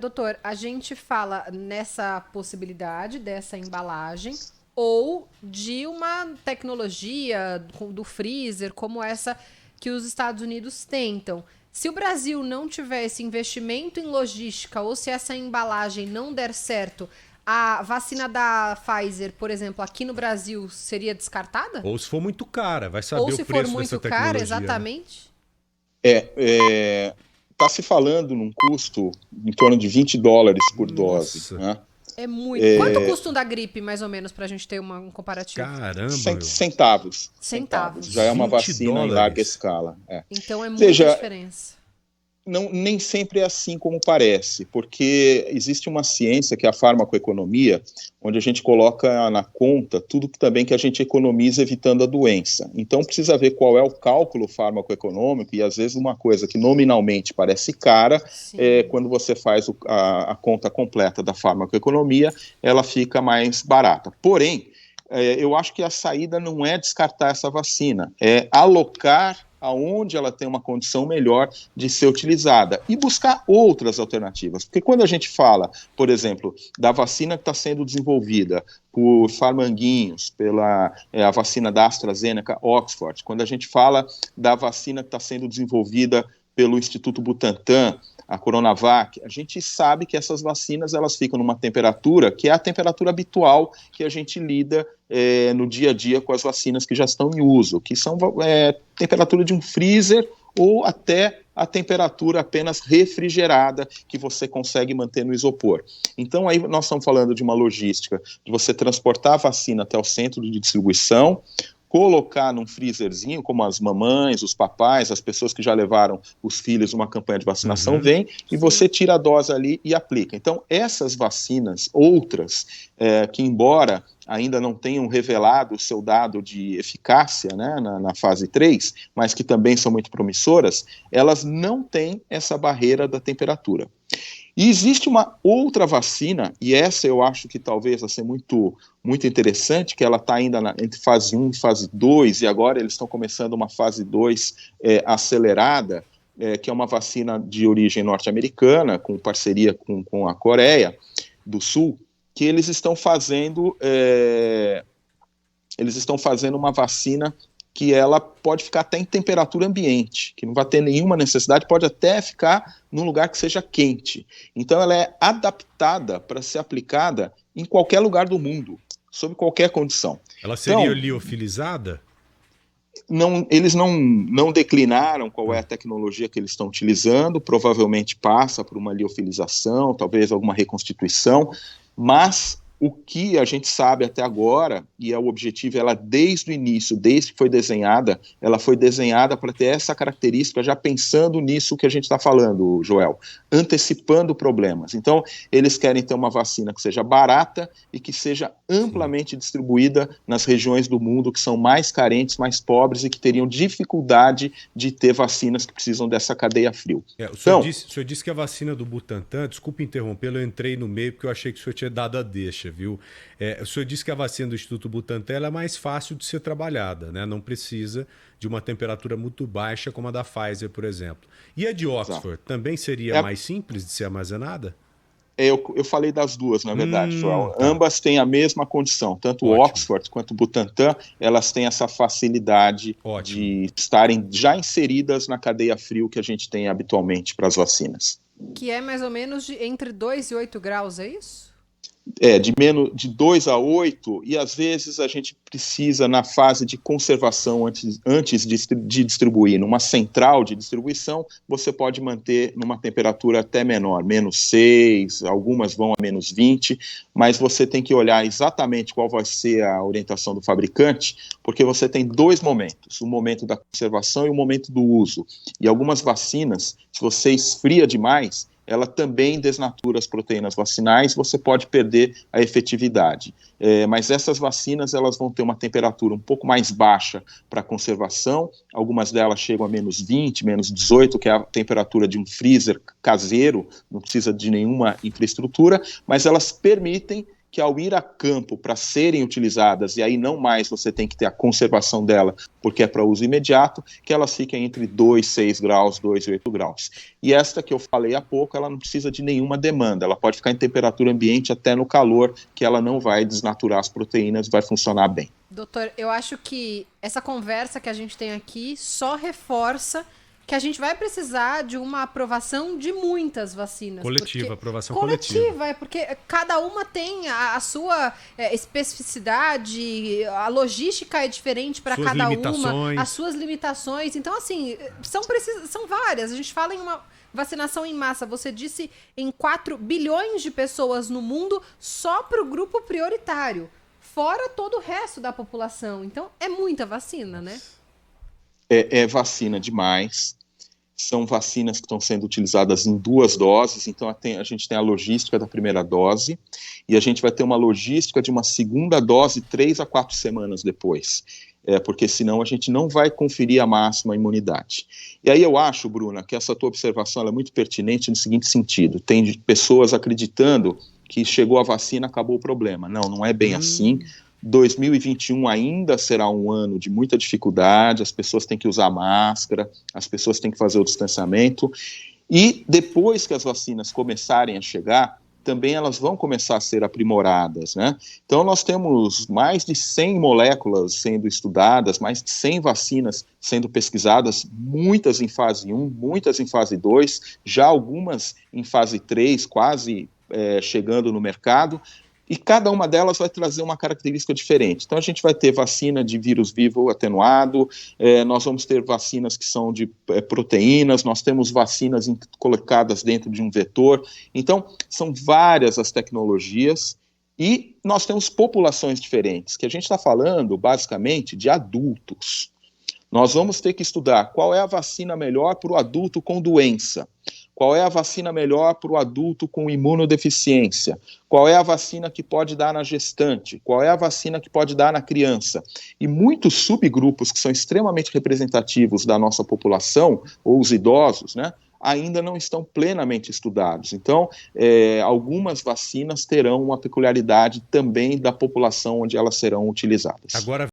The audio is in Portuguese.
Doutor, a gente fala nessa possibilidade dessa embalagem ou de uma tecnologia do freezer como essa que os Estados Unidos tentam. Se o Brasil não tiver esse investimento em logística ou se essa embalagem não der certo, a vacina da Pfizer, por exemplo, aqui no Brasil seria descartada? Ou se for muito cara, vai Ou saber o se for preço dessa muito cara, tecnologia, né? exatamente? Está se falando num custo em torno de US$ 20 por dose, Nossa, né? É muito. Quanto custa um da gripe, mais ou menos, pra gente ter um comparativo? caramba, meu. Centavos. Já é Centavos. uma 20 vacina em larga dólares. escala. Então é muita Veja, diferença. não, nem sempre é assim como parece, porque existe uma ciência que é a farmacoeconomia, onde a gente coloca na conta tudo que também que a gente economiza evitando a doença. Então precisa ver qual é o cálculo farmacoeconômico, e às vezes uma coisa que nominalmente parece cara, Sim. quando você faz a conta completa da farmacoeconomia, ela fica mais barata. Porém, eu acho que a saída não é descartar essa vacina, é alocar aonde ela tem uma condição melhor de ser utilizada e buscar outras alternativas. Porque quando a gente fala, por exemplo, da vacina que está sendo desenvolvida por Farmanguinhos, pela a vacina da AstraZeneca Oxford, quando a gente fala da vacina que está sendo desenvolvida pelo Instituto Butantan, a Coronavac, a gente sabe que essas vacinas elas ficam numa temperatura que é a temperatura habitual que a gente lida no dia a dia com as vacinas que já estão em uso, que são temperatura de um freezer ou até a temperatura apenas refrigerada que você consegue manter no isopor. Então aí nós estamos falando de uma logística de você transportar a vacina até o centro de distribuição, colocar num freezerzinho, como as mamães, os papais, as pessoas que já levaram os filhos numa campanha de vacinação, vêm e você tira a dose ali e aplica. Então, essas vacinas, outras, que embora ainda não tenham revelado o seu dado de eficácia, né, na fase 3, mas que também são muito promissoras, elas não têm essa barreira da temperatura. E existe uma outra vacina, e essa eu acho que talvez vai ser muito, muito interessante, que ela está ainda entre fase 1 e fase 2, e agora eles estão começando uma fase 2 acelerada, que é uma vacina de origem norte-americana, com parceria com a Coreia do Sul, que eles estão fazendo uma vacina que ela pode ficar até em temperatura ambiente, que não vai ter nenhuma necessidade, pode até ficar num lugar que seja quente. Então ela é adaptada para ser aplicada em qualquer lugar do mundo, sob qualquer condição. Ela seria Então, liofilizada? eles não declinaram qual é a tecnologia que eles estão utilizando, provavelmente passa por uma liofilização, talvez alguma reconstituição, mas o que a gente sabe até agora, e é o objetivo, ela desde o início, desde que foi desenhada, ela foi desenhada para ter essa característica, já pensando nisso que a gente está falando, Joel, antecipando problemas. Então, eles querem ter uma vacina que seja barata e que seja amplamente distribuída nas regiões do mundo que são mais carentes, mais pobres e que teriam dificuldade de ter vacinas que precisam dessa cadeia frio. O senhor disse que a vacina do Butantan, desculpe interrompê-lo, eu entrei no meio porque eu achei que o senhor tinha dado a deixa, viu? O senhor disse que a vacina do Instituto Butantan ela é mais fácil de ser trabalhada, né? Não precisa de uma temperatura muito baixa como a da Pfizer, por exemplo. E a de Oxford Exato. também seria mais simples de ser armazenada? Eu falei das duas, na verdade, Joel. Tá. Ambas têm a mesma condição, tanto o Ótimo. Oxford quanto o Butantan, elas têm essa facilidade de estarem já inseridas na cadeia frio que a gente tem habitualmente para as vacinas. Que é mais ou menos entre 2 e 8 graus, é isso? De 2 a 8, e às vezes a gente precisa, na fase de conservação, antes de distribuir, numa central de distribuição, você pode manter numa temperatura até menor, -6, algumas vão a -20, mas você tem que olhar exatamente qual vai ser a orientação do fabricante, porque você tem dois momentos, o momento da conservação e o momento do uso. E algumas vacinas, se você esfria demais, ela também desnatura as proteínas vacinais, você pode perder a efetividade. Mas essas vacinas elas vão ter uma temperatura um pouco mais baixa para conservação, algumas delas chegam a -20, -18, que é a temperatura de um freezer caseiro, não precisa de nenhuma infraestrutura, mas elas permitem que ao ir a campo para serem utilizadas, e aí não mais você tem que ter a conservação dela, porque é para uso imediato, que elas fiquem entre 2, 6 graus, 2 e 8 graus. E esta que eu falei há pouco, ela não precisa de nenhuma demanda, ela pode ficar em temperatura ambiente até no calor, que ela não vai desnaturar as proteínas, vai funcionar bem. Doutor, eu acho que essa conversa que a gente tem aqui só reforça que a gente vai precisar de uma aprovação de muitas vacinas. Coletiva, aprovação coletiva. coletiva. É porque cada uma tem a sua especificidade, a logística é diferente para cada uma, as suas limitações. Então, assim, são várias. A gente fala em uma vacinação em massa. Você disse em 4 bilhões de pessoas no mundo só para o grupo prioritário, fora todo o resto da população. Então, é muita vacina, né? É vacina demais. São vacinas que estão sendo utilizadas em 2 doses, então a gente tem a logística da primeira dose e a gente vai ter uma logística de uma segunda dose 3 a 4 semanas depois, porque senão a gente não vai conferir a máxima imunidade. E aí eu acho, Bruna, que essa tua observação é muito pertinente no seguinte sentido: tem pessoas acreditando que chegou a vacina, acabou o problema. Não, não é bem assim. 2021 ainda será um ano de muita dificuldade, as pessoas têm que usar máscara, as pessoas têm que fazer o distanciamento, e depois que as vacinas começarem a chegar, também elas vão começar a ser aprimoradas, né? Então nós temos mais de 100 moléculas sendo estudadas, mais de 100 vacinas sendo pesquisadas, muitas em fase 1, muitas em fase 2, já algumas em fase 3, quase chegando no mercado, e cada uma delas vai trazer uma característica diferente. Então, a gente vai ter vacina de vírus vivo atenuado, nós vamos ter vacinas que são de proteínas, nós temos vacinas colocadas dentro de um vetor. Então, são várias as tecnologias e nós temos populações diferentes, que a gente está falando, basicamente, de adultos. Nós vamos ter que estudar qual é a vacina melhor para o adulto com doença, qual é a vacina melhor para o adulto com imunodeficiência, qual é a vacina que pode dar na gestante, qual é a vacina que pode dar na criança. E muitos subgrupos que são extremamente representativos da nossa população, ou os idosos, né, ainda não estão plenamente estudados. Então, algumas vacinas terão uma peculiaridade também da população onde elas serão utilizadas. Agora